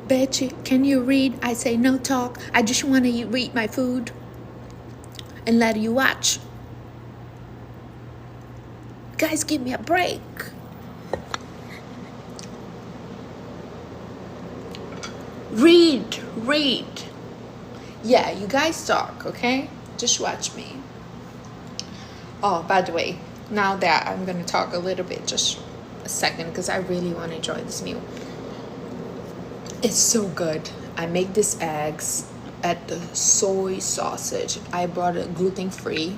Betty, can you read? I say, no talk. I just want to read my food and let you watch. Guys, give me a break. Read. Yeah, you guys talk, okay? Just watch me. Oh, by the way, now that I'm gonna talk a little bit, just a second, because I really want to enjoy this meal. It's so good. I make these eggs at the soy sausage. I brought it gluten-free.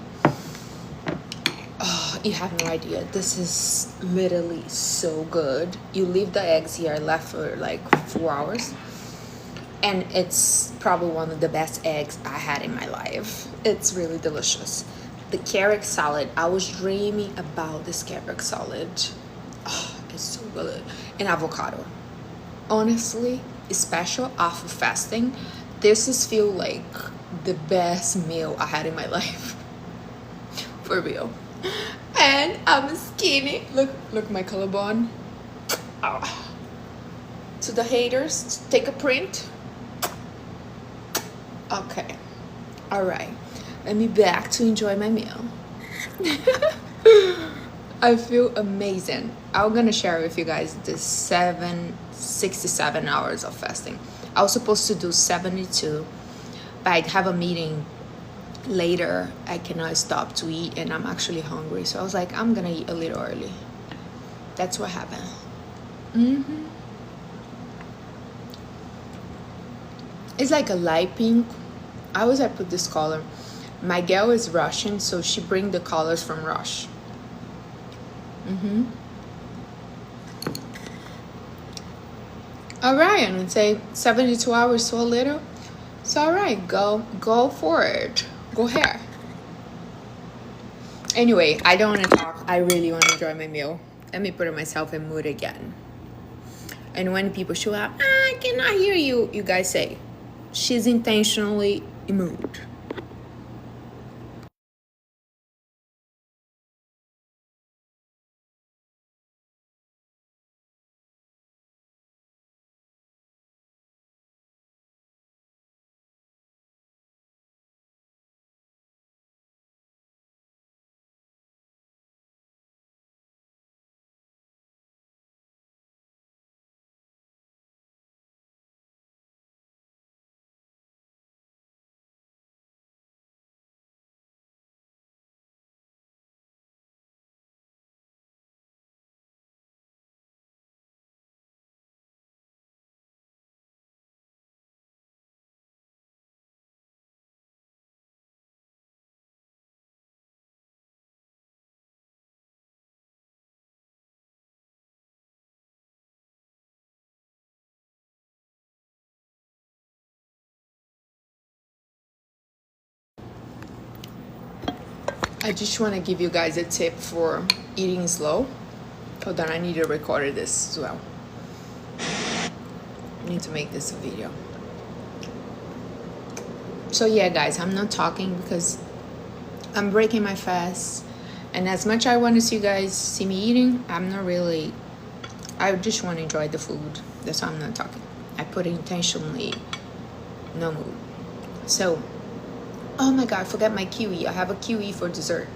Oh, you have no idea. This is literally so good. You leave the eggs here left for like 4 hours. And it's probably one of the best eggs I had in my life. It's really delicious. The carrot salad. I was dreaming about this carrot salad. Oh, it's so good. And avocado. Honestly, special after fasting, this is feel like the best meal I had in my life. For real. And I'm skinny. Look my collarbone. Oh. To the haters, take a print. Okay. Alright. Let me back to enjoy my meal. I feel amazing. I'm gonna share with you guys the 67 hours of fasting. I was supposed to do 72, but I have a meeting later. I cannot stop to eat and I'm actually hungry. So I was like, I'm gonna eat a little early. That's what happened. It's like a light pink. I always I put this color. My girl is Russian, so she bring the colors from Russia. All right, and I'd say 72 hours so little. So all right, go for it. Go ahead. Anyway, I don't want to talk. I really want to enjoy my meal. Let me put myself in mood again. And when people show up, I cannot hear you. You guys say, she's intentionally in mood. I just want to give you guys a tip for eating slow. Hold on, I need to record this as well. I need to make this a video. So yeah, guys, I'm not talking because I'm breaking my fast. And as much I want to see you guys see me eating, I'm not really. I just want to enjoy the food. That's why I'm not talking. I put intentionally no mood. So, oh my god, I forgot my kiwi. I have a kiwi for dessert.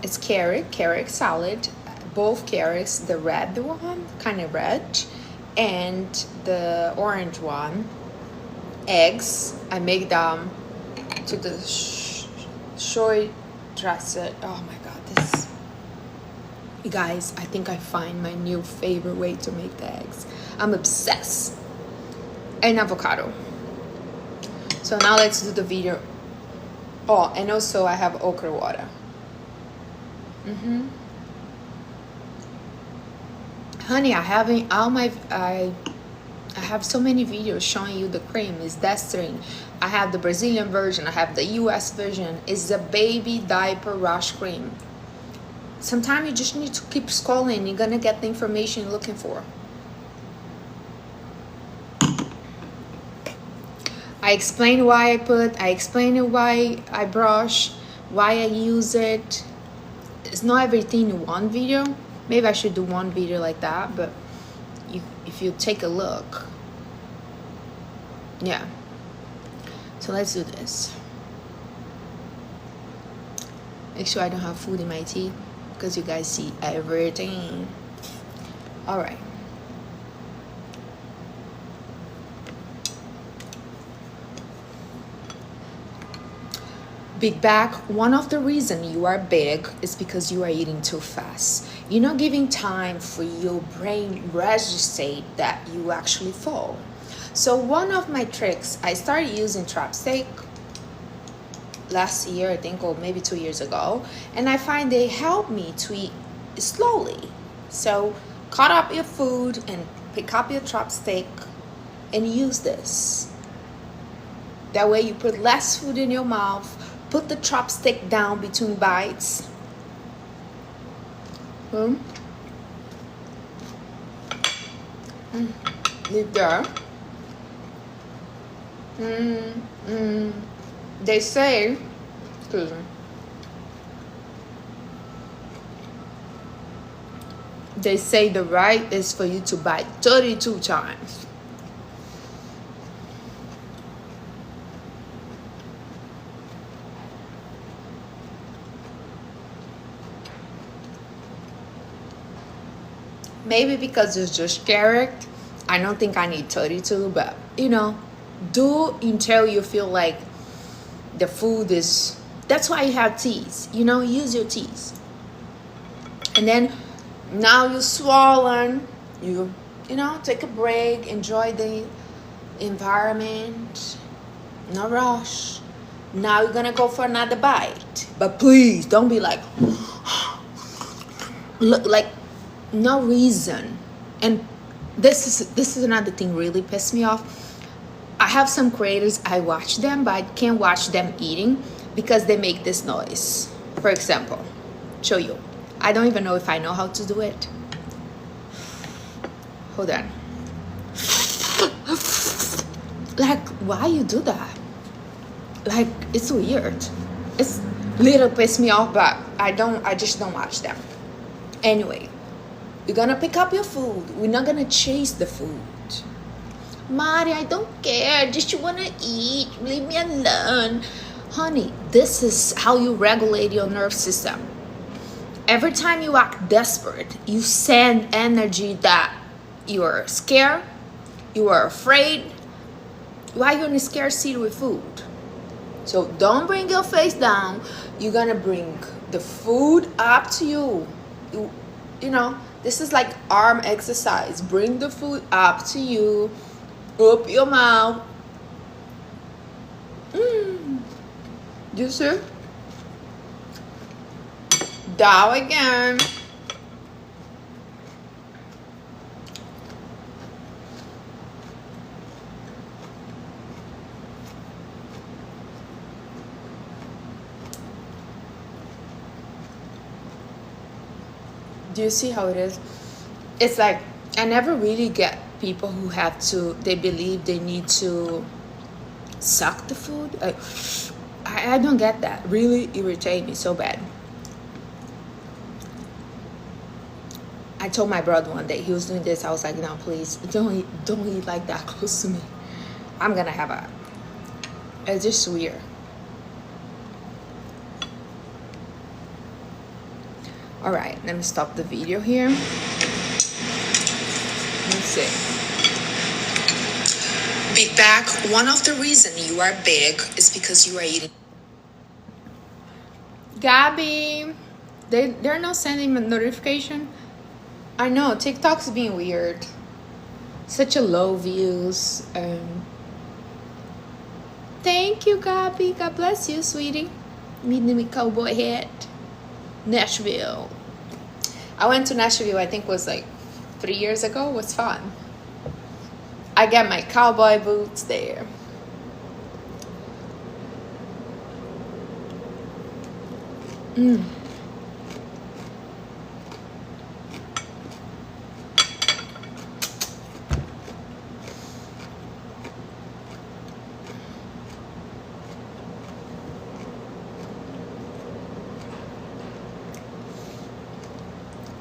It's carrot salad. Both carrots, the red one, kind of red, and the orange one. Eggs. I make them to the soy dressed. Oh my god, this. You guys, I think I find my new favorite way to make the eggs. I'm obsessed. And avocado. So now let's do the video. Oh, and also I have okra water. Honey, I have so many videos showing you the cream. It's Destrin. I have the Brazilian version. I have the US version. It's the baby diaper rash cream. Sometimes you just need to keep scrolling. You're gonna get the information you're looking for. I explain why I explain why I brush, why I use it. It's not everything in one video. Maybe I should do one video like that, but if you take a look, yeah. So let's do this. Make sure I don't have food in my teeth because you guys see everything. All right. Big back, one of the reasons you are big is because you are eating too fast. You're not giving time for your brain register that you actually fall. So one of my tricks, I started using chopstick last year, I think, or maybe 2 years ago, and I find they help me to eat slowly. So cut up your food and pick up your chopstick and use this. That way you put less food in your mouth. Put the chopstick down between bites. Leave there. They say, excuse me. They say the right is for you to bite 32 times. Maybe because it's just carrot, I don't think I need 32, but you know, do until you feel like the food is, that's why you have teeth, you know, use your teeth. And then now you're swollen, you know, take a break, enjoy the environment, no rush. Now you're gonna go for another bite, but please don't be like, look like, no reason. And this is another thing really pissed me off. I have some creators, I watch them, but I can't watch them eating because they make this noise. For example, show you. I don't even know if I know how to do it. Hold on. Like, why you do that? Like, it's weird. It's little pissed me off, but I just don't watch them. Anyway, you're gonna pick up your food. We're not gonna chase the food. Mari, I don't care. Just you wanna eat. Leave me alone. Honey, this is how you regulate your nerve system. Every time you act desperate, you send energy that you are scared, you are afraid. Why are you in a scarcity with food? So don't bring your face down. You're gonna bring the food up to you. You know, this is like arm exercise. Bring the food up to you. Open your mouth. You see? Down again. Do you see how it is? It's like, I never really get people who have to, they believe they need to suck the food. I don't get that. Really irritate me so bad. I told my brother one day, he was doing this, I was like, no, please, don't eat like that close to me. I'm gonna have a, it's just weird. All right, let me stop the video here. Let's see. Big back, one of the reasons you are big is because you are eating. Gabby, they're not sending a notification. I know, TikTok's being weird. Such a low views. Thank you, Gabby. God bless you, sweetie. Meeting me, cowboy hat. Nashville. I went to Nashville, I think it was like 3 years ago. It was fun. I got my cowboy boots there.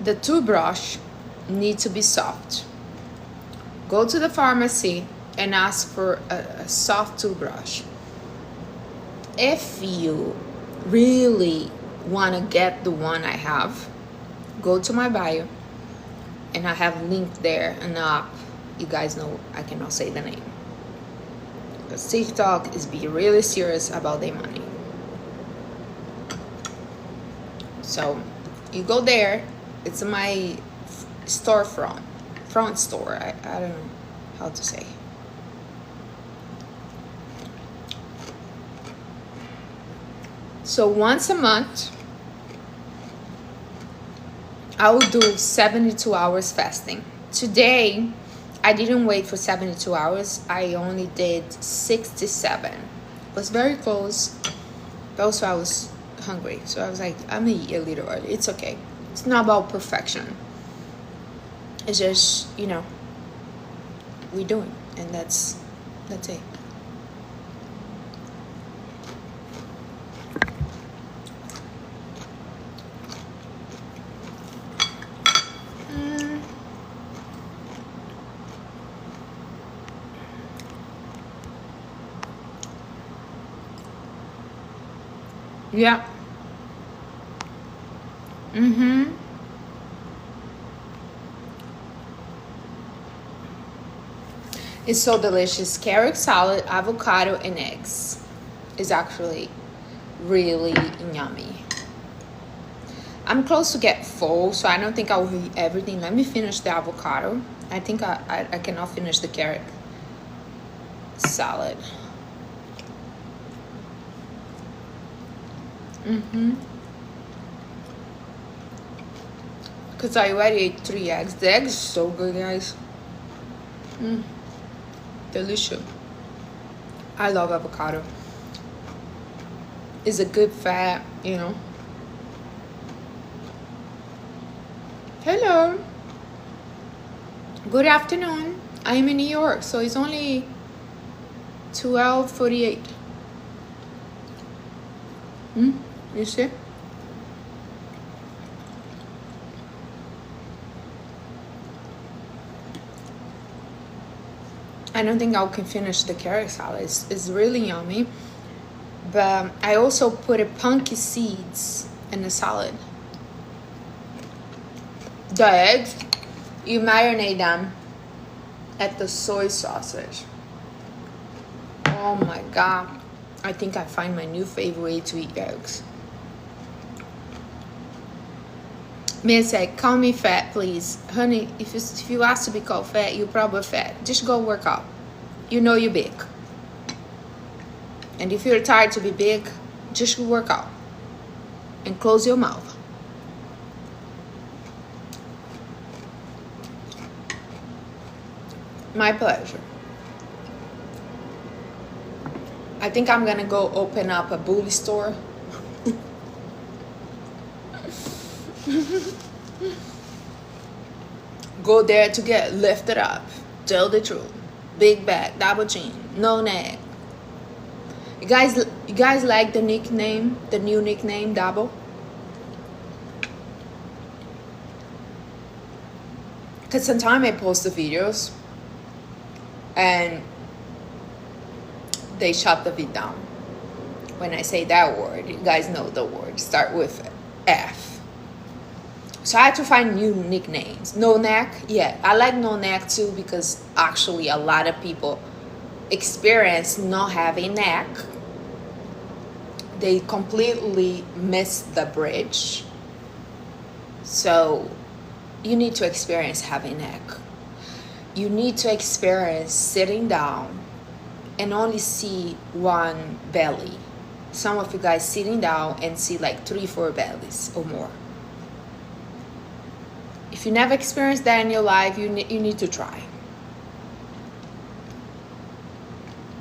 The toothbrush needs to be soft. Go to the pharmacy and ask for a soft toothbrush. If you really want to get the one I have, go to my bio and I have linked there an app. You guys know I cannot say the name, because TikTok is being really serious about their money. So you go there, it's my storefront, front store. I don't know how to say. So once a month, I will do 72 hours fasting. Today, I didn't wait for 72 hours. I only did 67. It was very close. But also I was hungry. So I was like, I'm gonna eat a little early. It's okay. It's not about perfection. It's just, you know, we're doing. And that's it. Yeah. It's so delicious. Carrot salad, avocado, and eggs. It's actually really yummy. I'm close to get full, so I don't think I will eat everything. Let me finish the avocado. I think I cannot finish the carrot salad. Because I already ate 3 eggs. The eggs are so good, guys. Delicious. I love avocado. It's a good fat, you know. Hello. Good afternoon. I'm in New York, so it's only 12:48. You see? I don't think I can finish the carrot salad. It's really yummy. But I also put a pumpkin seeds in the salad. The eggs, you marinate them at the soy sausage. Oh my God. I think I find my new favorite way to eat eggs. Man said, call me fat, please. Honey, if you ask to be called fat, you're probably fat. Just go work out. You know you're big. And if you're tired to be big, just work out. And close your mouth. My pleasure. I think I'm gonna go open up a bully store. Go there to get lifted up. Tell the truth. Big back, double chin, no neck. You guys like the nickname, the new nickname, Double? Because sometimes I post the videos and they shut the vid down. When I say that word, you guys know the word. Start with F. So I had to find new nicknames. No neck, yeah. I like no neck too because actually a lot of people experience not having neck. They completely miss the bridge. So you need to experience having neck. You need to experience sitting down and only see one belly. Some of you guys sitting down and see like 3-4 bellies or more. If you never experienced that in your life, you need to try.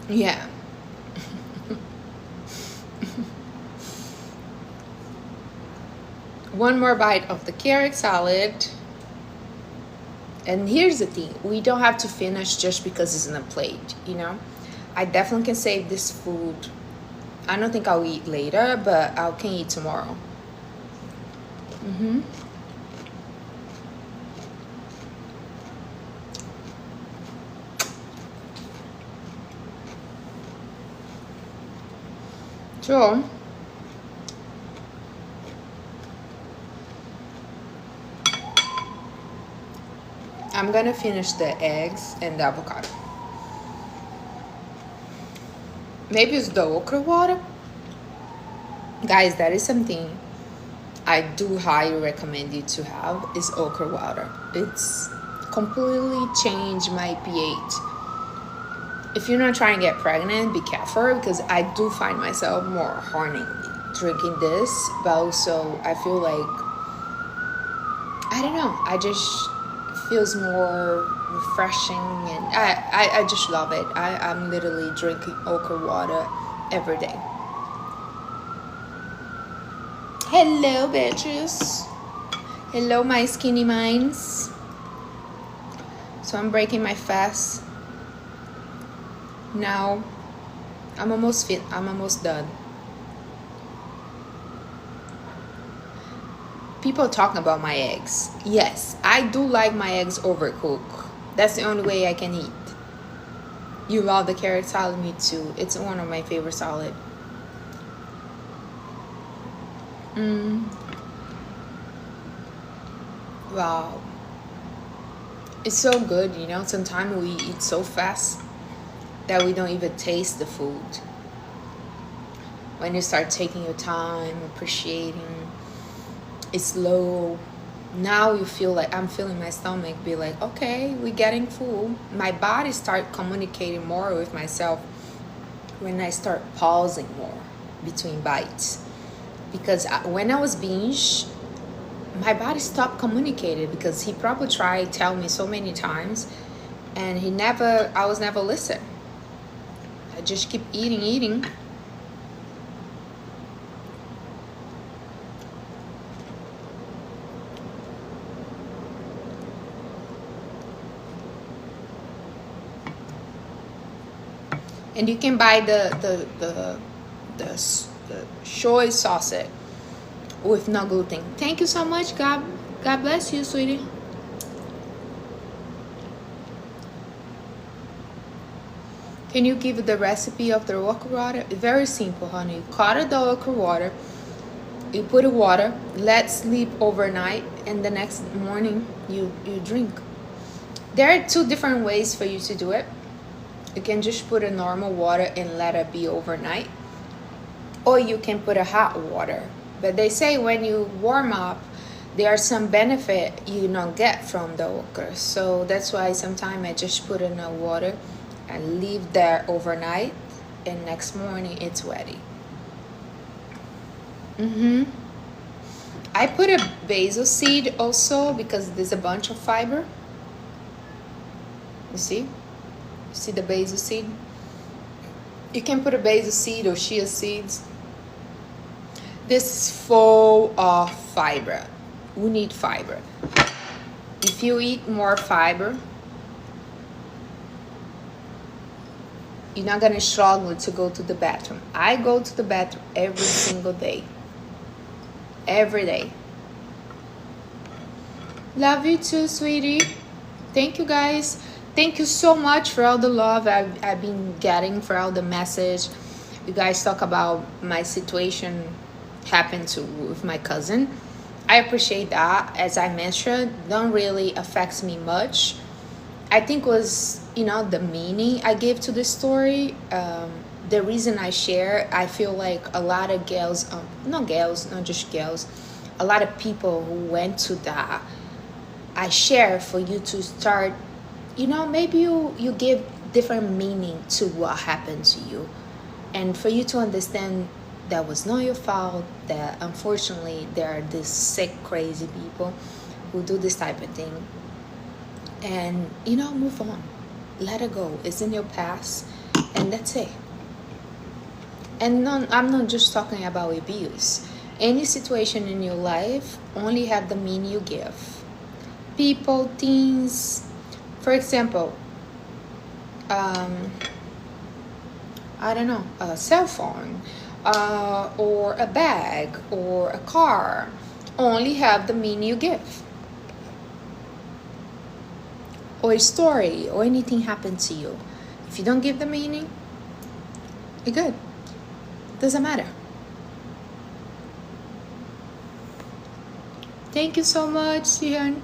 Yeah. One more bite of the carrot salad. And here's the thing, we don't have to finish just because it's in a plate, you know? I definitely can save this food. I don't think I'll eat later, but I can eat tomorrow. So I'm gonna finish the eggs and the avocado. Maybe it's the okra water. Guys, that is something I do highly recommend you to have is okra water. It's completely changed my pH. If you're not trying to get pregnant, be careful because I do find myself more horny drinking this, but also I feel like I don't know, I just feels more refreshing and I just love it. I'm literally drinking okra water every day. Hello bitches. Hello my skinny minds. So I'm breaking my fast. Now I'm almost done. People talking about my eggs. Yes, I do like my eggs overcooked. That's the only way I can eat. You love the carrot salad, me too. It's one of my favorite salad. Wow. It's so good, you know. Sometimes we eat so fast that we don't even taste the food. When you start taking your time, appreciating, it's slow. Now you feel like I'm feeling my stomach be like, okay, we're getting full. My body start communicating more with myself when I start pausing more between bites. Because when I was binge, my body stopped communicating because he probably tried to tell me so many times and I was never listen. I just keep eating. And you can buy the soy sauce with no gluten. Thank you so much. God bless you, sweetie. Can you give the recipe of the okra water? Very simple, honey. You cut the okra water. You put water, let sleep overnight, and the next morning you drink. There are two different ways for you to do it. You can just put a normal water and let it be overnight, or you can put a hot water. But they say when you warm up, there are some benefit you don't get from the okra. So that's why sometimes I just put in a water and leave there overnight, and next morning it's ready. I put a basil seed also because there's a bunch of fiber. You see? See the basil seed? You can put a basil seed or chia seeds. This is full of fiber. We need fiber. If you eat more fiber, you're not gonna struggle to go to the bathroom. I go to the bathroom every single day. Every day. Love you too, sweetie. Thank you guys. Thank you so much for all the love I've been getting, for all the message. You guys talk about my situation happened with my cousin. I appreciate that. As I mentioned, don't really affects me much. I think was, the meaning I gave to the story. The reason I share, I feel like a lot of girls, not just girls, a lot of people who went to that, I share for you to start, maybe you give different meaning to what happened to you. And for you to understand that was not your fault, that unfortunately there are these sick, crazy people who do this type of thing. And, move on. Let it go. It's in your past. And that's it. And I'm not just talking about abuse. Any situation in your life only have the meaning you give. People, things. For example, I don't know, a cell phone, or a bag, or a car, only have the meaning you give. Or a story, or anything happened to you. If you don't give the meaning, you're good. Doesn't matter. Thank you so much, Sian.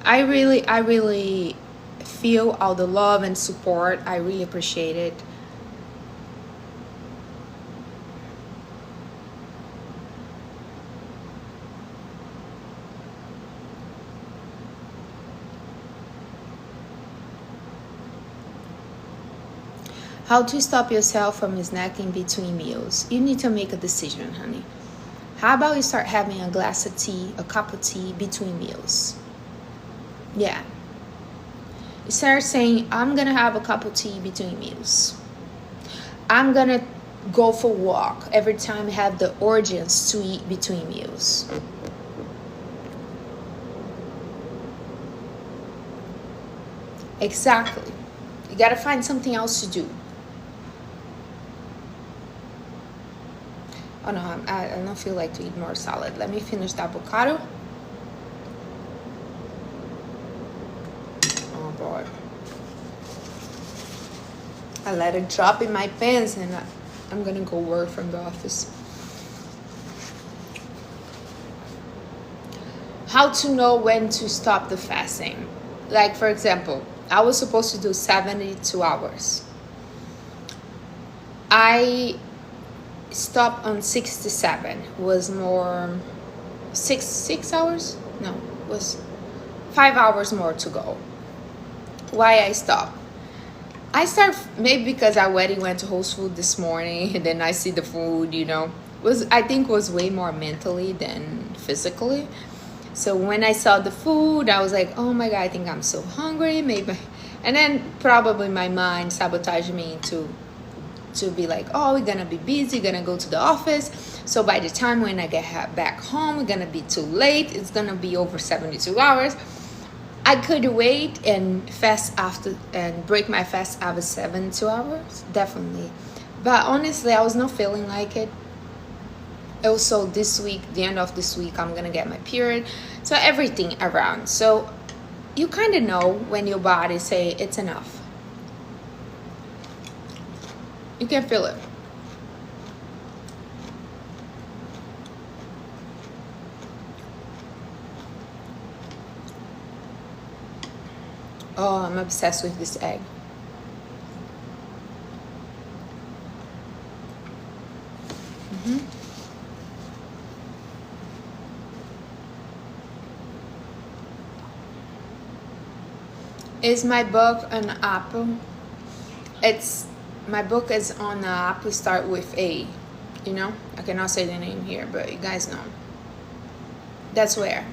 I really feel all the love and support. I really appreciate it. How to stop yourself from snacking between meals? You need to make a decision, honey. How about you start having a glass of tea, a cup of tea between meals? Yeah. You start saying, I'm gonna have a cup of tea between meals. I'm gonna go for a walk every time I have the urges to eat between meals. Exactly. You gotta find something else to do. Oh no, I don't feel like to eat more salad. Let me finish the avocado. Oh boy. I let it drop in my pants and I'm gonna go work from the office. How to know when to stop the fasting? Like, for example, I was supposed to do 72 hours. I stopped on 67. Was more six hours? No, was 5 hours more to go. Why I stopped? I start maybe because I already went to Whole Food this morning and then I see the food, was I think was way more mentally than physically. So when I saw the food, I was like, oh my God, I think I'm so hungry, maybe. And then probably my mind sabotaged me to be like, oh, we're gonna be busy, gonna go to the office. So by the time when I get back home, we're gonna be too late. It's gonna be over 72 hours. I could wait and fast after and break my fast after 72 hours, definitely. But honestly, I was not feeling like it. Also, this week, the end of this week, I'm gonna get my period. So everything around. So you kind of know when your body say it's enough. You can feel it. Oh, I'm obsessed with this egg. Is my book on Apple? It's my book is on Apple. Start with A. I cannot say the name here, but you guys know. That's where.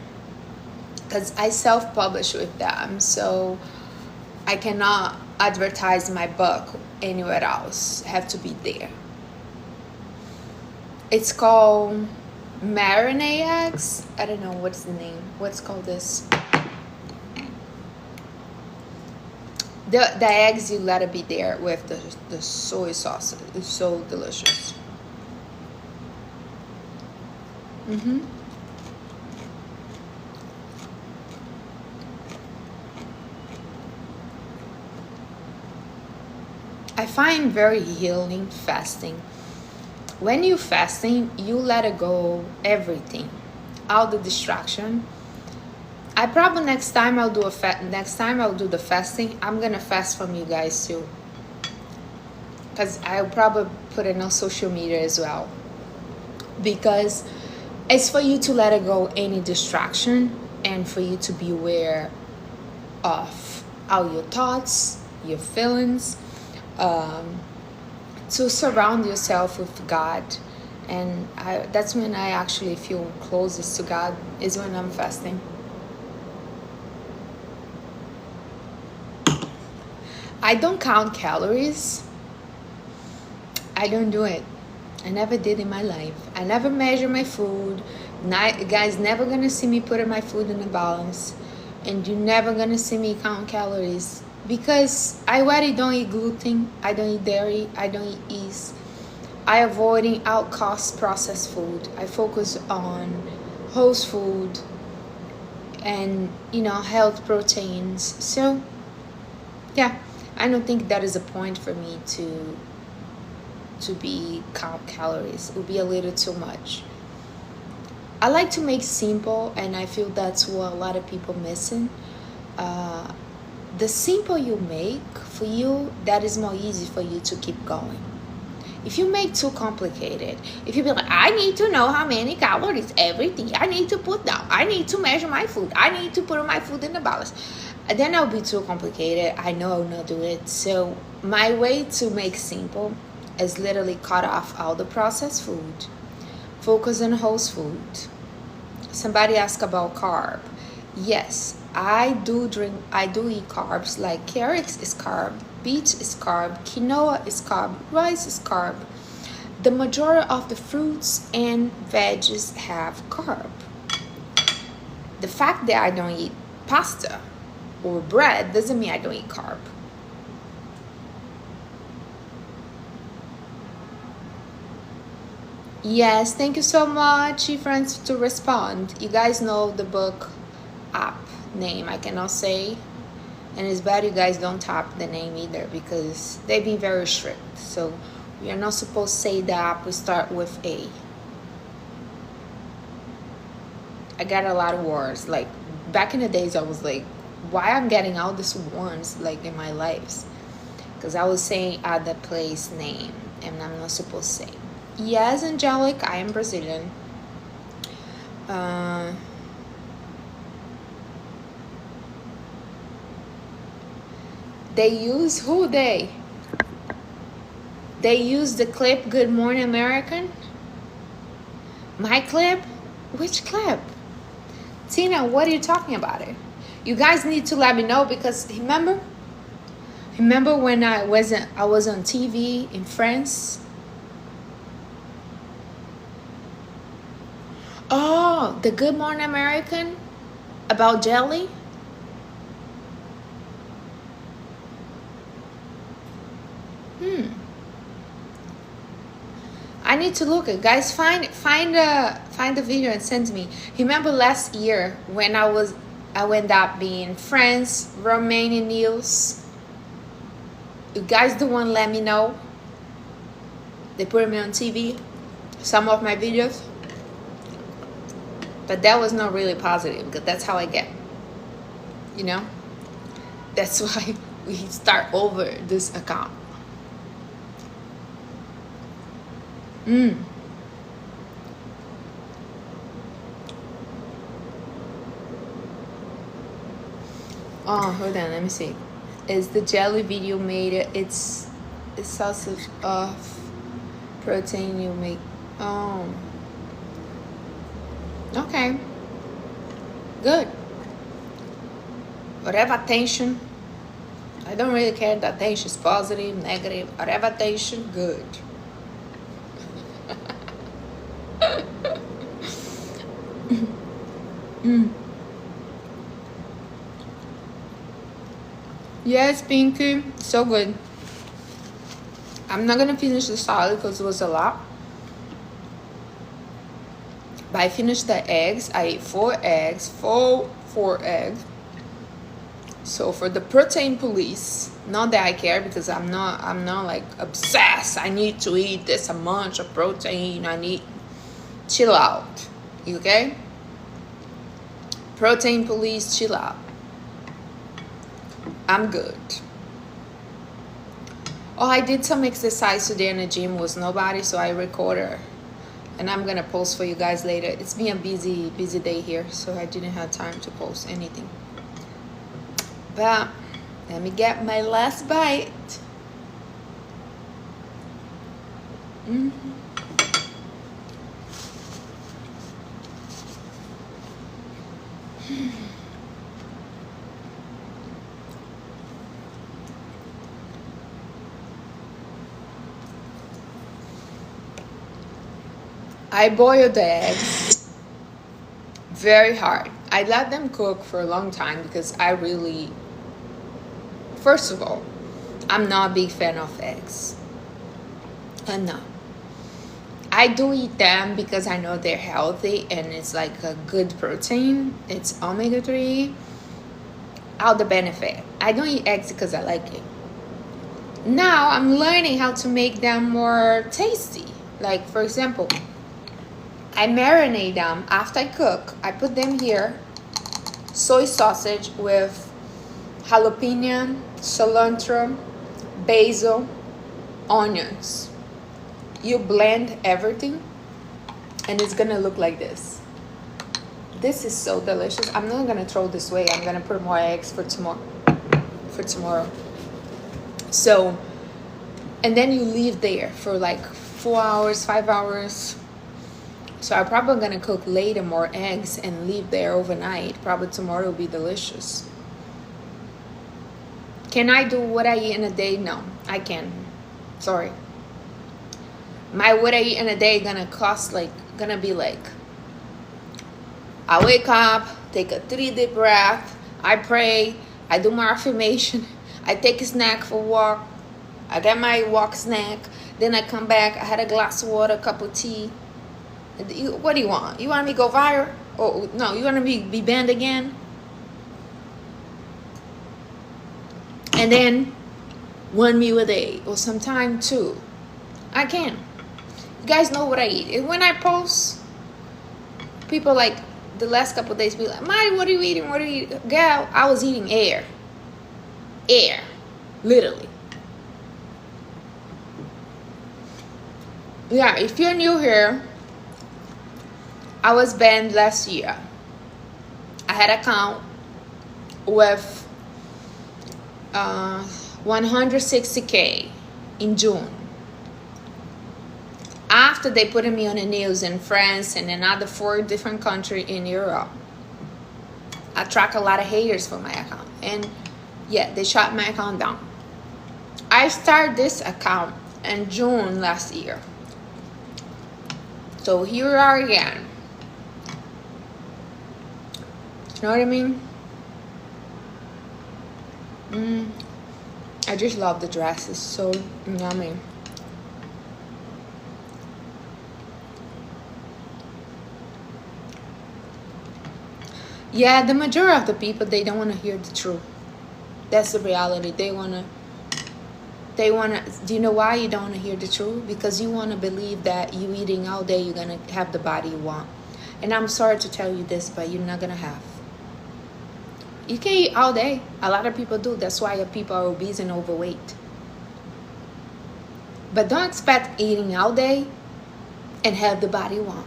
Because I self-publish with them, so I cannot advertise my book anywhere else. I have to be there. It's called Marinade Eggs. I don't know what's the name. What's called this? The eggs, you let it be there with the soy sauce. It's so delicious. I find very healing fasting. When you fasting, you let it go everything, all the distraction. I probably next time I'll do the fasting. I'm gonna fast from you guys too, because I'll probably put it on social media as well. Because it's for you to let it go any distraction and for you to be aware of all your thoughts, your feelings, to surround yourself with God. And that's when I actually feel closest to God, is when I'm fasting. I don't count calories. I don't do it. I never did in my life. I never measure my food. Guys, never gonna see me putting my food in a balance. And you're never gonna see me count calories. Because I already don't eat gluten. I don't eat dairy. I don't eat yeast. I avoiding out-cost processed food. I focus on whole food and, health proteins. So, yeah. I don't think that is a point for me to be calories. It would be a little too much. I like to make simple, and I feel that's what a lot of people missing. uh, the simple you make for you, that is more easy for you to keep going. If you make too complicated, if you be like, I need to know how many calories everything I need to put down, I need to measure my food, I need to put my food in the balance, then that'll be too complicated. I know I will not do it. So my way to make simple is literally cut off all the processed food, focus on whole food. Somebody asked about carb. Yes, I do eat carbs, like carrots is carb, beets is carb, quinoa is carb, rice is carb. The majority of the fruits and veggies have carb. The fact that I don't eat pasta or bread doesn't mean I don't eat carb. Yes, thank you so much, friends, to respond. You guys know the book app name I cannot say, and it's bad you guys don't tap the name either, because they've been very strict. So we are not supposed to say the app. We start with A. I got a lot of words. Like back in the days, I was like, why I'm getting all these words like in my lives? Because I was saying at the place name, and I'm not supposed to say. Yes, Angelic, I am Brazilian. They use who they? They use the clip Good Morning American? My clip? Which clip? Tina, what are you talking about it? You guys need to let me know, because remember when I was on TV in France? Oh, the Good Morning American about jelly? I need to look it, guys. Find the video and send me. Remember last year when I went up being France, Romanian news? You guys the one let me know. They put me on TV, some of my videos. But that was not really positive, because that's how I get. You know? That's why we start over this account. Oh, hold on, let me see. Is the jelly video made? It's sausage of protein you make. Oh, okay, good. Whatever attention, I don't really care that attention is positive, negative, whatever attention, good. Yes, Pinky, so good. I'm not gonna finish the salad because it was a lot. But I finished the eggs. I ate 4 eggs, four eggs. So for the protein police, not that I care, because I'm not like obsessed. I need to eat this amount of protein. I need chill out. Okay? Protein police, chill out. I'm good. Oh, I did some exercise today in the gym with nobody, so I recorded, and I'm gonna post for you guys later. It's been a busy day here, so I didn't have time to post anything. But let me get my last bite. I boiled the eggs very hard. I let them cook for a long time because I really, first of all, I'm not a big fan of eggs. And no. I do eat them because I know they're healthy and it's like a good protein. It's omega-3. All the benefit. I don't eat eggs because I like it. Now I'm learning how to make them more tasty. Like, for example, I marinate them after I cook. I put them here, soy sausage with jalapeno, cilantro, basil, onions. You blend everything and it's gonna look like this. This is so delicious. I'm not gonna throw this away. I'm gonna put more eggs for tomorrow. So, and then you leave there for like 4 hours, 5 hours. So I'm probably gonna cook later more eggs and leave there overnight. Probably tomorrow will be delicious. Can I do what I eat in a day? No, I can't. Sorry. My what I eat in a day gonna be like, I wake up, take a 3 deep breath, I pray, I do my affirmation, I take a snack for walk, I get my walk snack, then I come back, I had a glass of water, a cup of tea. What do you want? You want me to go viral? Oh no, you want me to be banned again? And then 1 meal a day, or sometime 2. I can. You guys know what I eat. And when I post, people like the last couple of days be like, Mari, what are you eating? What are you eating? Gal, I was eating air. Air. Literally. Yeah, if you're new here, I was banned last year. I had an account with 160K in June. After they put me on the news in France and another 4 different countries in Europe, I attract a lot of haters for my account. And yeah, they shut my account down. I started this account in June last year. So here we are again. You know what I mean? I just love the dress. It's so yummy. Yeah, the majority of the people, they don't want to hear the truth. That's the reality. They want to, do you know why you don't want to hear the truth? Because you want to believe that you eating all day, you're going to have the body you want. And I'm sorry to tell you this, but you're not going to have. You can eat all day. A lot of people do. That's why people are obese and overweight. But don't expect eating all day and have the body you want.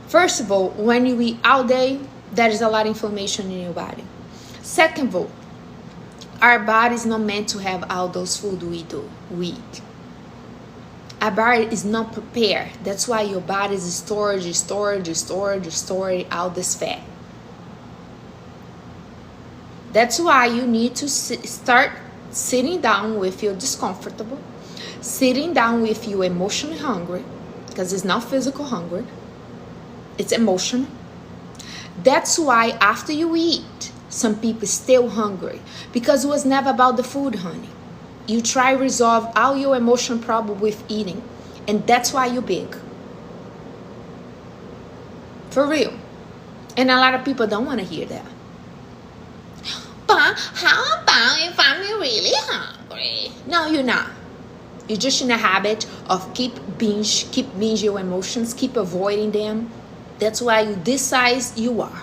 First of all, when you eat all day, there is a lot of inflammation in your body. Second of all, our body is not meant to have all those food we eat. Our body is not prepared. That's why your body is storing all this fat. That's why you need to start sitting down with you discomfortable, sitting down with you emotionally hungry, because it's not physical hunger, it's emotional. That's why after you eat, some people still hungry, because it was never about the food, honey. You try to resolve all your emotional problem with eating, and that's why you're big. For real. And a lot of people don't want to hear that. But how about if I'm really hungry? No, you're not. You're just in a habit of keep binge your emotions, keep avoiding them. That's why you this size you are.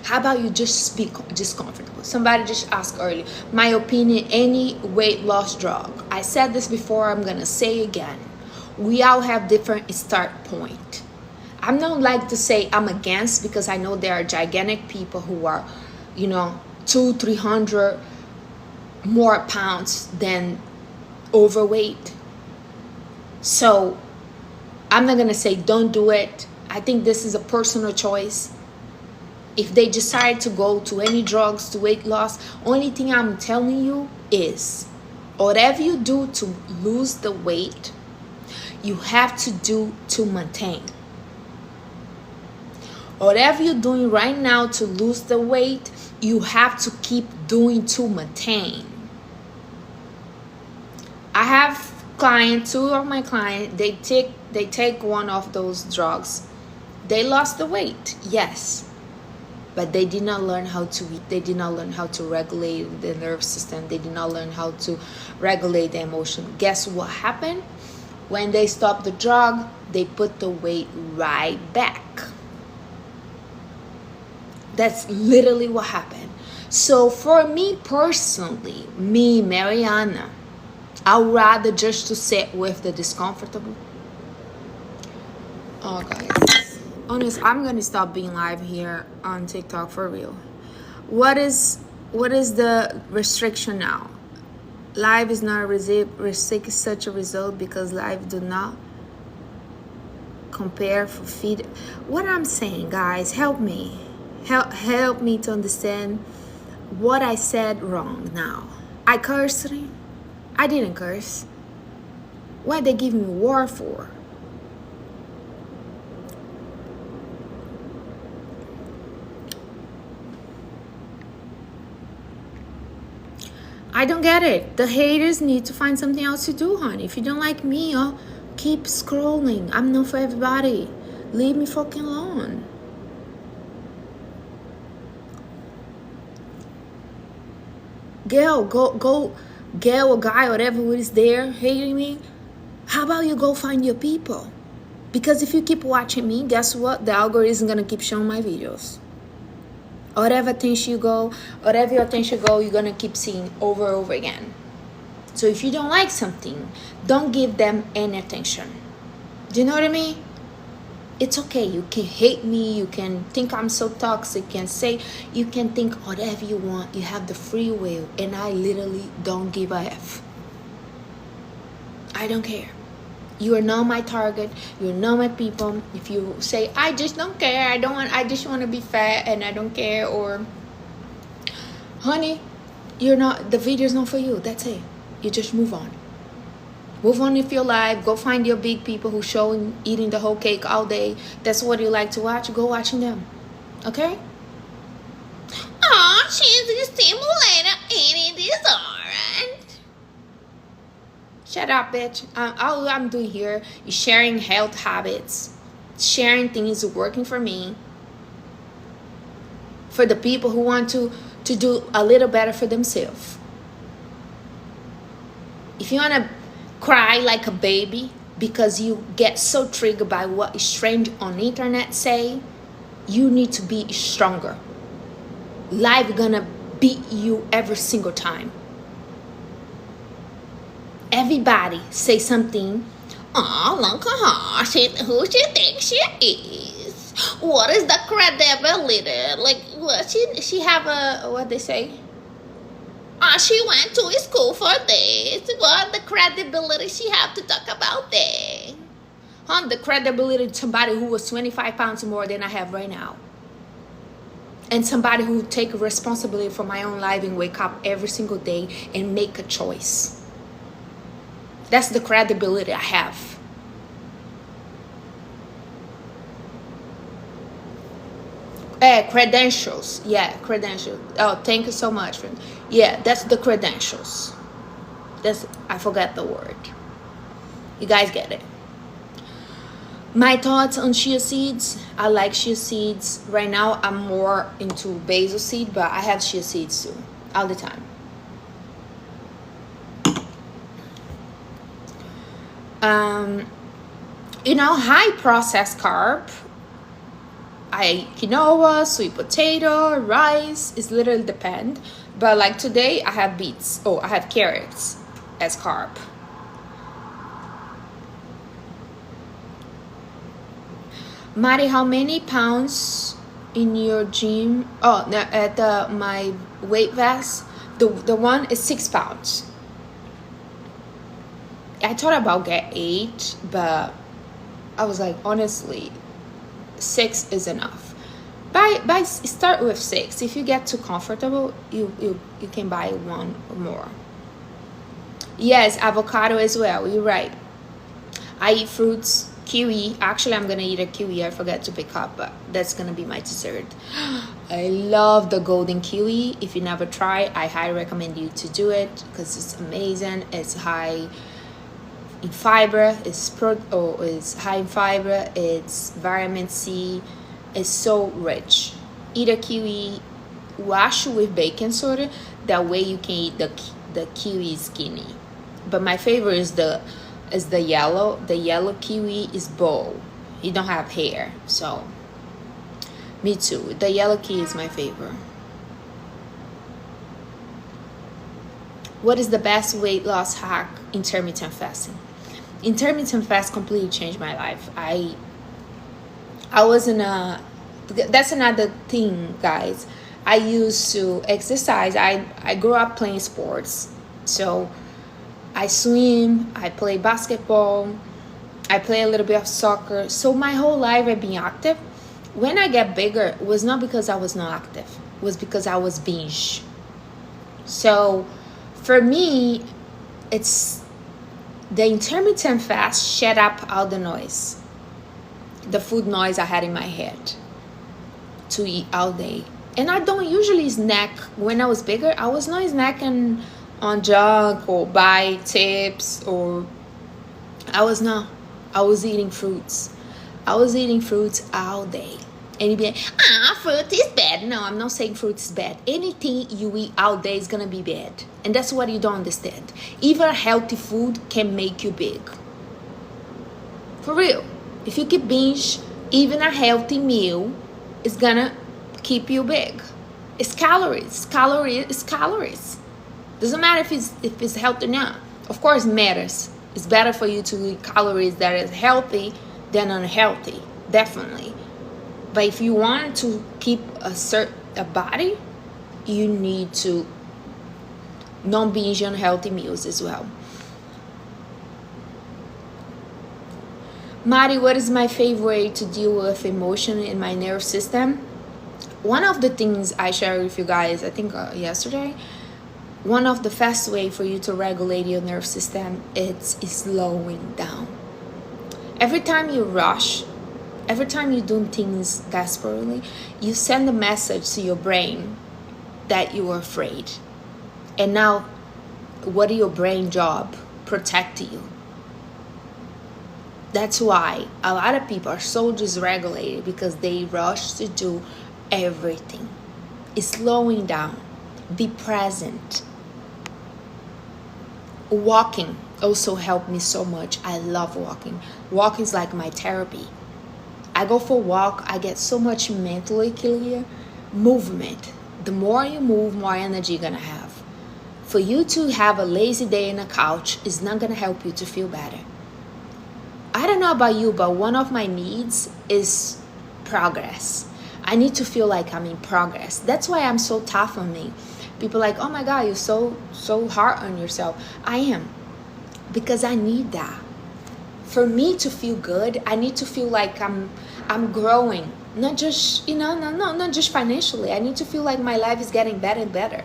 How about you just speak discomfortable? Somebody just asked earlier, my opinion, any weight loss drug. I said this before, I'm gonna say again. We all have different start point. I'm not like to say I'm against, because I know there are gigantic people who are, 200-300 more pounds than overweight. So I'm not gonna say don't do it. I think this is a personal choice. If they decide to go to any drugs to weight loss, only thing I'm telling you is whatever you do to lose the weight, you have to do to maintain. Whatever you're doing right now to lose the weight, you have to keep doing to maintain. I have clients, 2 of my clients, they take one of those drugs. They lost the weight, yes. but they did not learn how to eat. They did not learn how to regulate the nervous system. They did not learn how to regulate the emotion. Guess what happened? When they stopped the drug, they put the weight right back. That's literally what happened. So for me personally, me, Mariana, I'd rather just to sit with the discomfortable. Oh, guys. Honest, I'm going to stop being live here on TikTok for real. What is the restriction now? Live is not such a result because live do not compare for feed. What I'm saying, guys, help me. Help me to understand what I said wrong now. I cursed him. I didn't curse. Why they give me war for? I don't get it. The haters need to find something else to do, honey. If you don't like me, keep scrolling. I'm not for everybody. Leave me fucking alone. Girl, go, girl or guy, whatever is there hating me. How about you go find your people? Because if you keep watching me, guess what? The algorithm is gonna keep showing my videos. Whatever attention you go, whatever your attention go, you're gonna keep seeing over and over again. So if you don't like something, don't give them any attention. Do you know what I mean? It's okay. You can hate me. You can think I'm so toxic. You can think whatever you want. You have the free will, and I literally don't give a F. I don't care. You are not my target. You're not my people. If you say, I just don't care, I just want to be fat and I don't care, or honey, the video's not for you. That's it. You just move on. Move on with your life. Go find your big people who showing eating the whole cake all day. That's what you like to watch. Go watching them. Okay? Aw, she's a stimulator and it is alright. Shut up, bitch. All I'm doing here is sharing health habits, sharing things working for me, for the people who want to do a little better for themselves. If you want to cry like a baby because you get so triggered by what a stranger on the internet say, you need to be stronger. Life gonna beat you every single time. Everybody say something. Oh, look at her. Who she thinks she is? What is the credibility? Like, what she have a, what they say? She went to school for this. What the credibility she have to talk about that? The credibility to somebody who was 25 pounds more than I have right now. And somebody who take responsibility for my own life and wake up every single day and make a choice. That's the credibility I have. Credentials. Yeah, credentials. Oh, thank you so much. Yeah, that's the credentials. I forgot the word. You guys get it. My thoughts on chia seeds. I like chia seeds. Right now, I'm more into basil seed, but I have chia seeds too, all the time. High processed carb. Quinoa, sweet potato, rice. It's literally depend. But like today, I have beets. Oh, I have carrots as carb. Mari, how many pounds in your gym? Oh, at my weight vest, the one is 6 pounds. I thought about get 8, but I was like, honestly, 6 is enough. Start with 6. If you get too comfortable, you can buy one or more. Yes, avocado as well. You're right. I eat fruits, kiwi. Actually, I'm gonna eat a kiwi. I forgot to pick up, but that's gonna be my dessert. I love the golden kiwi. If you never try, I highly recommend you to do it because it's amazing. It's high in fiber. It's high in fiber. It's vitamin C. It's so rich. eat a kiwi, wash with baking soda. That way you can eat the kiwi skinny. But my favorite is the yellow. The yellow kiwi is bold. You don't have hair, so me too. The yellow kiwi is my favorite. What is the best weight loss hack? Intermittent fasting. Intermittent fast completely changed my life. I was in a, that's another thing, guys. I used to exercise. I grew up playing sports. So I swim, I play basketball, I play a little bit of soccer. So my whole life I've been active. When I get bigger, it was not because I was not active. It was because I was binge. So for me, it's the intermittent fast shut up all the noise, the food noise I had in my head to eat all day. And I don't usually snack. When I was bigger, I was not snacking on junk or buy tips, or I was not. I was eating fruits. I was eating fruits all day. And you'd be like, fruit is bad. No, I'm not saying fruit is bad. Anything you eat all day is gonna be bad. And that's what you don't understand. Even healthy food can make you big. For real. If you keep binge, even a healthy meal is gonna keep you big. It's calories. It's calories. Doesn't matter if it's healthy or not. Of course it matters. It's better for you to eat calories that is healthy than unhealthy. Definitely. But if you want to keep a body, you need to not binge unhealthy meals as well. Mari, what is my favorite way to deal with emotion in my nerve system? One of the things I shared with you guys, I think yesterday, one of the fast way for you to regulate your nerve system is slowing down. Every time you rush, every time you do things desperately, you send a message to your brain that you are afraid. And now, what is your brain job? Protect you. That's why a lot of people are so dysregulated, because they rush to do everything. It's slowing down. Be present. Walking also helped me so much. I love walking. Walking is like my therapy. I go for a walk, I get so much mentally clear. Movement. The more you move, more energy you're gonna have. For you to have a lazy day in a couch is not gonna help you to feel better. I don't know about you, but one of my needs is progress. I need to feel like I'm in progress. That's why I'm so tough on me. People are like, oh my God, you're so hard on yourself. I am. Because I need that. For me to feel good, I need to feel like I'm growing. Not just, not just financially. I need to feel like my life is getting better and better.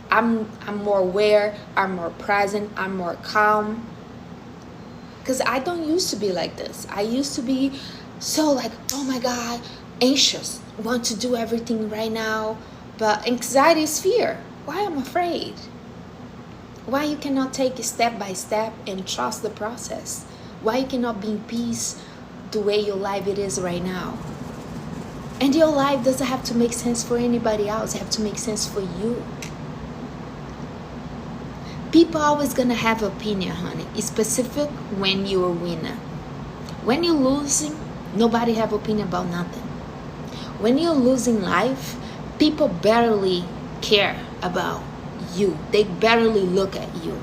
I'm more aware, I'm more present, I'm more calm. Because I don't used to be like this. I used to be so like, oh my God, anxious, want to do everything right now. But anxiety is fear. Why I'm afraid? Why you cannot take it step by step and trust the process? Why you cannot be in peace the way your life it is right now? And your life doesn't have to make sense for anybody else. It have to make sense for you. People always gonna have opinion, honey. It's specific when you're a winner. When you're losing, nobody have opinion about nothing. When you're losing life, people barely care about you. They barely look at you.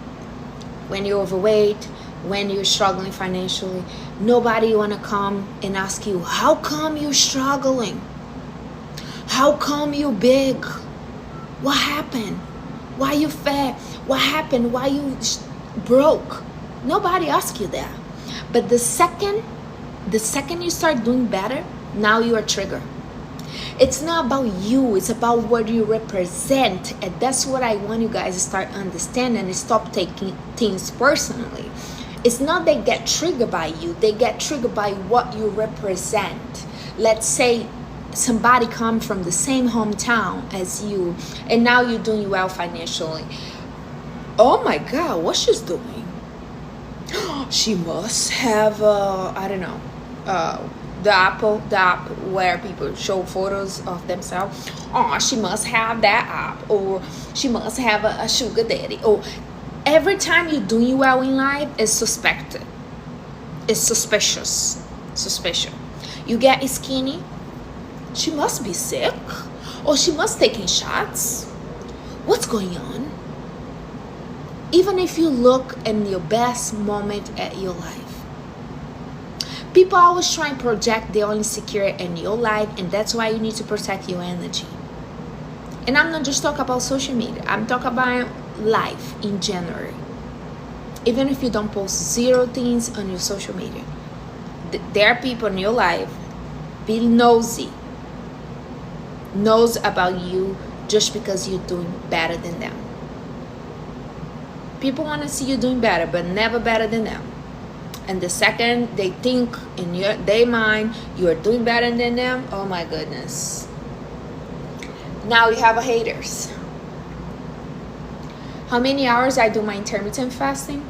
When you're overweight, when you're struggling financially, nobody wanna come and ask you, how come you're struggling? How come you're big? What happened? Why you fat? What happened? Why you broke? Nobody asks you that. But the second you start doing better, now you are triggered. It's not about you, it's about what you represent. And that's what I want you guys to start understanding and stop taking things personally. It's not they get triggered by you, they get triggered by what you represent. Let's say somebody come from the same hometown as you, and now you're doing well financially. Oh my God, what she's doing? She must have, I don't know, the app where people show photos of themselves. Oh, she must have that app, or she must have a sugar daddy. Or every time you're doing well in life is suspected. It's suspicious. Suspicious. You get skinny, she must be sick, or she must taking shots. What's going on? Even if you look in your best moment at your life, people always try and project their own insecurity in your life, and that's why you need to protect your energy. And I'm not just talking about social media, I'm talking about life in general. Even if you don't post zero things on your social media, there are people in your life be nosy, knows about you just because you're doing better than them. People want to see you doing better, but never better than them. And the second they think in their mind you are doing better than them, oh my goodness, now you have haters. How many hours I do my intermittent fasting?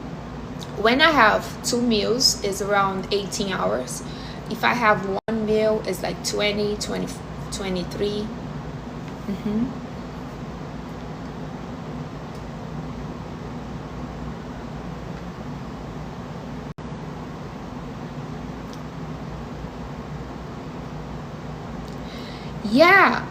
When I have 2 meals, is around 18 hours. If I have 1 meal, it's like 20, 23. Yeah.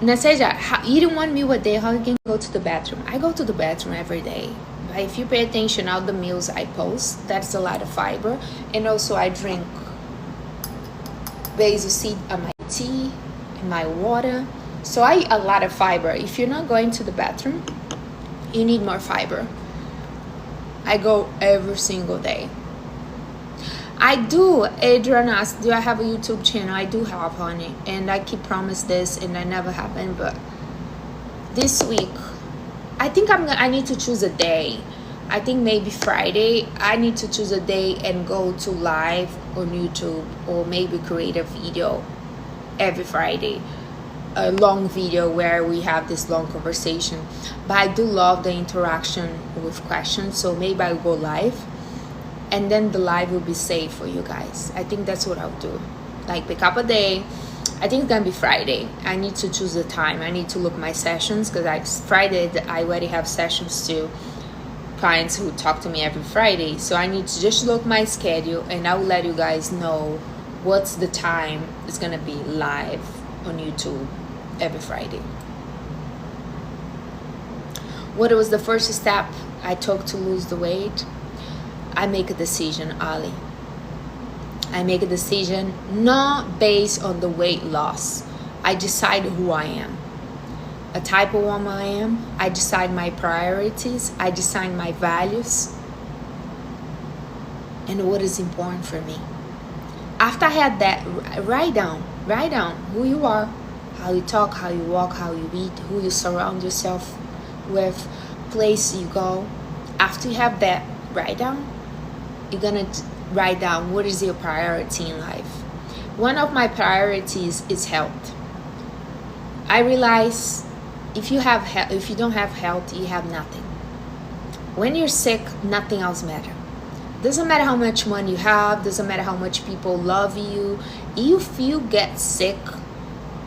Naseja, eating 1 meal a day, how you can go to the bathroom? I go to the bathroom every day. But if you pay attention, all the meals I post, that's a lot of fiber. And also I drink basil seed on my tea and my water. So I eat a lot of fiber. If you're not going to the bathroom, you need more fiber. I go every single day. I do. Adrian asked, do I have a YouTube channel? I do have, honey. And I keep promise this and I never happen. But this week, I think I need to choose a day. I think maybe Friday. I need to choose a day and go to live on YouTube, or maybe create a video every Friday. A long video where we have this long conversation. But I do love the interaction with questions. So maybe I'll go live. And then the live will be safe for you guys. I think that's what I'll do. Like pick up a day. I think it's gonna be Friday. I need to choose the time. I need to look my sessions, because Friday I already have sessions to clients who talk to me every Friday. So I need to just look my schedule, and I will let you guys know what's the time it's gonna be live on YouTube every Friday. What was the first step I took to lose the weight? I make a decision, Ali. I make a decision not based on the weight loss. I decide who I am, a type of woman I am. I decide my priorities. I decide my values and what is important for me. After I had that, write down who you are, how you talk, how you walk, how you eat, who you surround yourself with, place you go. After you have that, write down. You're gonna write down what is your priority in life. One of my priorities is health. I realize if you don't have health, you have nothing. When you're sick, nothing else matters. Doesn't matter how much money you have, doesn't matter how much people love you. If you get sick,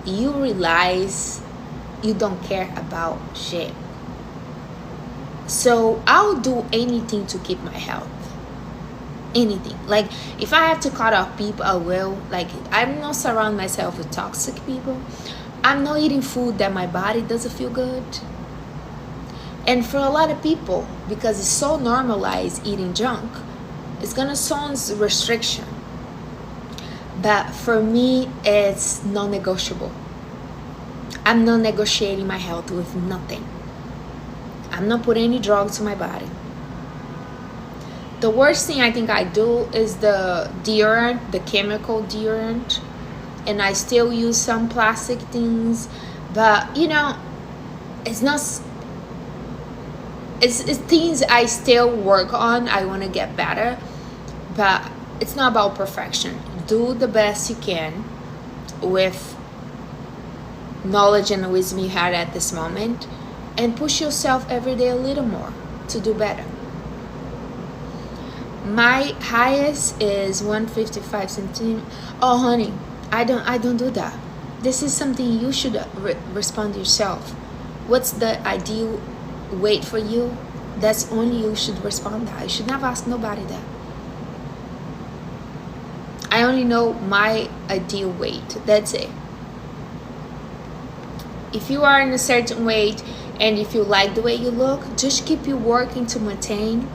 you realize you don't care about shit. So I'll do anything to keep my health. Anything. Like if I have to cut off people, I will. Like I'm not surround myself with toxic people. I'm not eating food that my body doesn't feel good. And for a lot of people, because it's so normalized eating junk, it's gonna sound restriction. But for me, it's non-negotiable. I'm not negotiating my health with nothing. I'm not putting any drugs to my body. The worst thing I think I do is the deodorant, the chemical deodorant. And I still use some plastic things. But, you know, it's not... It's things I still work on. I want to get better. But it's not about perfection. Do the best you can with knowledge and wisdom you had at this moment. And push yourself every day a little more to do better. My highest is 155 centimeters. Oh, honey, I don't do that. This is something you should respond yourself. What's the ideal weight for you? That's only you should respond that. You should never ask nobody that. I only know my ideal weight. That's it. If you are in a certain weight and if you like the way you look, just keep you working to maintain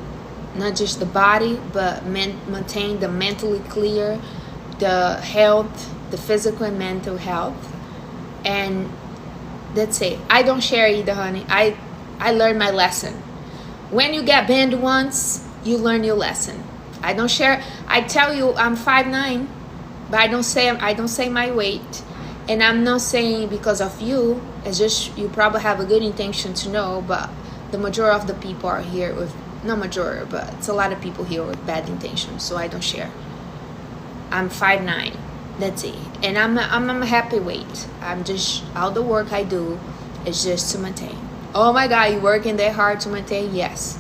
not just the body, but maintain the mentally clear, the health, the physical and mental health. And that's it. I don't share either, honey. I learned my lesson. When you get banned once, you learn your lesson. I don't share. I tell you I'm 5'9", but I don't say my weight. And I'm not saying because of you. It's just you probably have a good intention to know, but the majority of the people are here with, not majority, but it's a lot of people here with bad intentions, so I don't share. I'm 5'9", that's it. And I'm a happy weight. I'm just, all the work I do is just to maintain. Oh my God, you working that hard to maintain? Yes,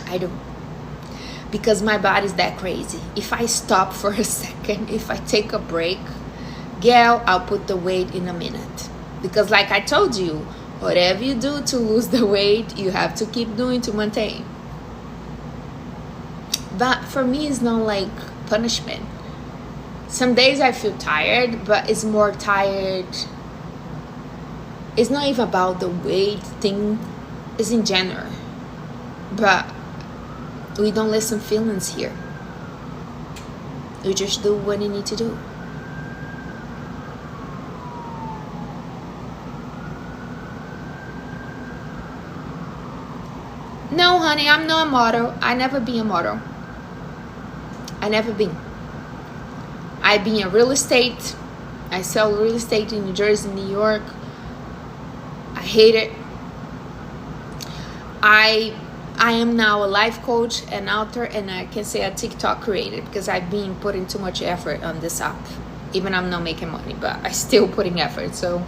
I do. Because my body's that crazy. If I stop for a second, if I take a break, gal, I'll put the weight in a minute. Because like I told you, whatever you do to lose the weight, you have to keep doing to maintain. But for me, it's not like punishment. Some days I feel tired, but it's more tired. It's not even about the weight thing. It's in general. But we don't listen feelings here. You just do what you need to do. No, honey, I'm not a model. I never been a model. I never been. I been in real estate. I sell real estate in New Jersey, New York. I hate it. I am now a life coach, an author, and I can say a TikTok creator because I've been putting too much effort on this app. Even I'm not making money, but I still putting effort. So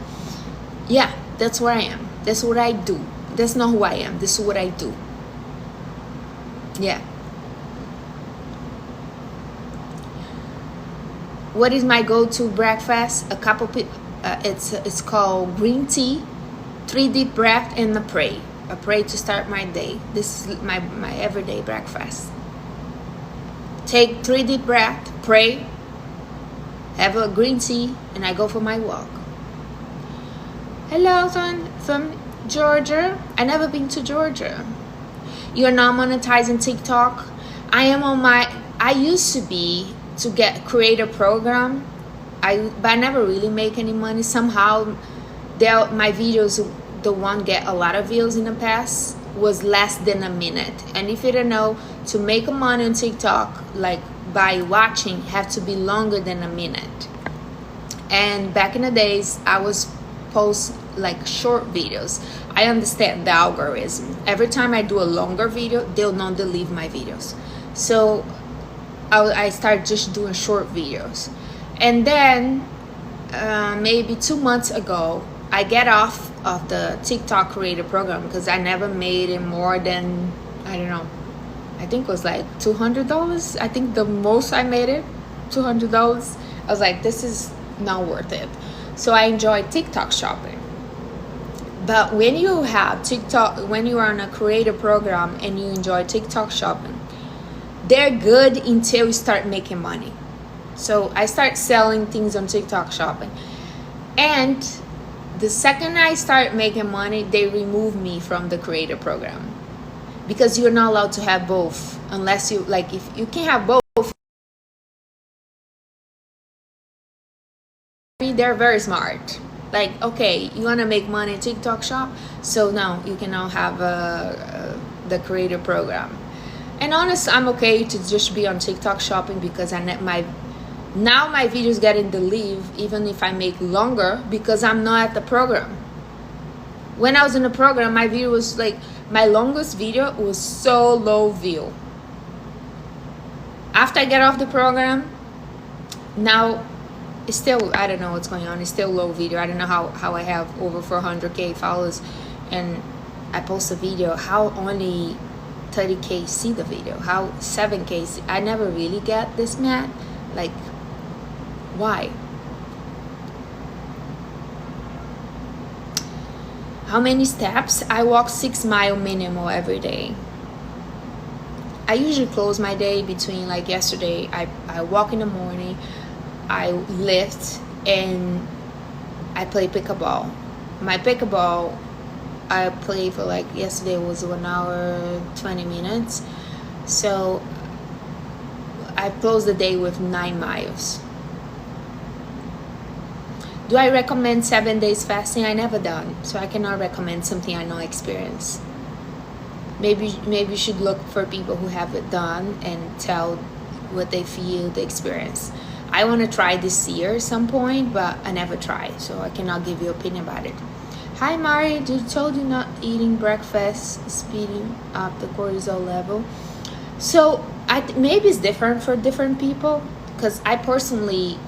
yeah, that's where I am. That's what I do. That's not who I am. This is what I do. Yeah. What is my go-to breakfast? A cup of it's called green tea, 3 deep breath, and a pray. A pray to start my day. This is my everyday breakfast. Take 3 deep breath, pray, have a green tea, and I go for my walk. Hello, son from Georgia. I never been to Georgia. You're not monetizing TikTok. I used to be to create a program. But I never really make any money. Somehow my videos, the one get a lot of views in the past, was less than a minute. And if you don't know, to make money on TikTok, like by watching, have to be longer than a minute. And back in the days, I was post like short videos. I understand the algorithm. Every time I do a longer video, they'll not delete my videos. So I start just doing short videos. And then maybe 2 months ago, I get off of the TikTok creator program because I never made it more than, I don't know, I think it was like $200. I think the most I made it, $200. I was like, this is not worth it. So I enjoy TikTok shopping. But when you have TikTok, when you are on a creator program and you enjoy TikTok shopping, they're good until you start making money. So I start selling things on TikTok shopping. And the second I start making money, they remove me from the creator program. Because you're not allowed to have both unless you, like, if you can have both. They're very smart. Like, okay, you want to make money TikTok shop, so now you can now have the creator program. And honestly, I'm okay to just be on TikTok shopping because my videos getting deleted even if I make longer because I'm not at the program. When I was in the program, my video was like, my longest video was so low view. After I get off the program, now it's still, I don't know what's going on. It's still low video. I don't know how I have over 400k followers and I post a video how only 30K see the video, how 7K see. I never really get this mad. Like, why? How many steps? I walk 6 miles minimum every day. I usually close my day between, like yesterday, I walk in the morning, I lift, and I play pickleball. My pickleball, I play for like, yesterday was 1 hour 20 minutes. So I closed the day with 9 miles. Do I recommend 7 days fasting? I never done, so I cannot recommend something I not experience. Maybe you should look for people who have it done and tell what they feel, the experience. I want to try this year at some point, but I never tried, so I cannot give you opinion about it. Hi Mari, you told you not eating breakfast speeding up the cortisol level. So maybe it's different for different people, because I personally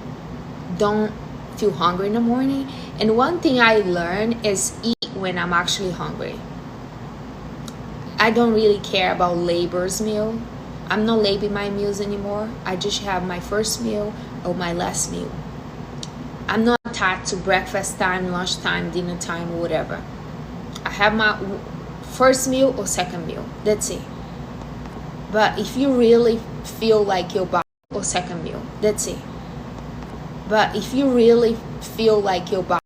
don't feel hungry in the morning, and one thing I learned is eat when I'm actually hungry. I don't really care about labor's meal. I'm not labeling my meals anymore. I just have my first meal or my last meal. I'm not attached to breakfast time, lunch time, dinner time, or whatever. I have my first meal or second meal. That's it. But if you really feel like your body, or second meal, that's it. But if you really feel like your body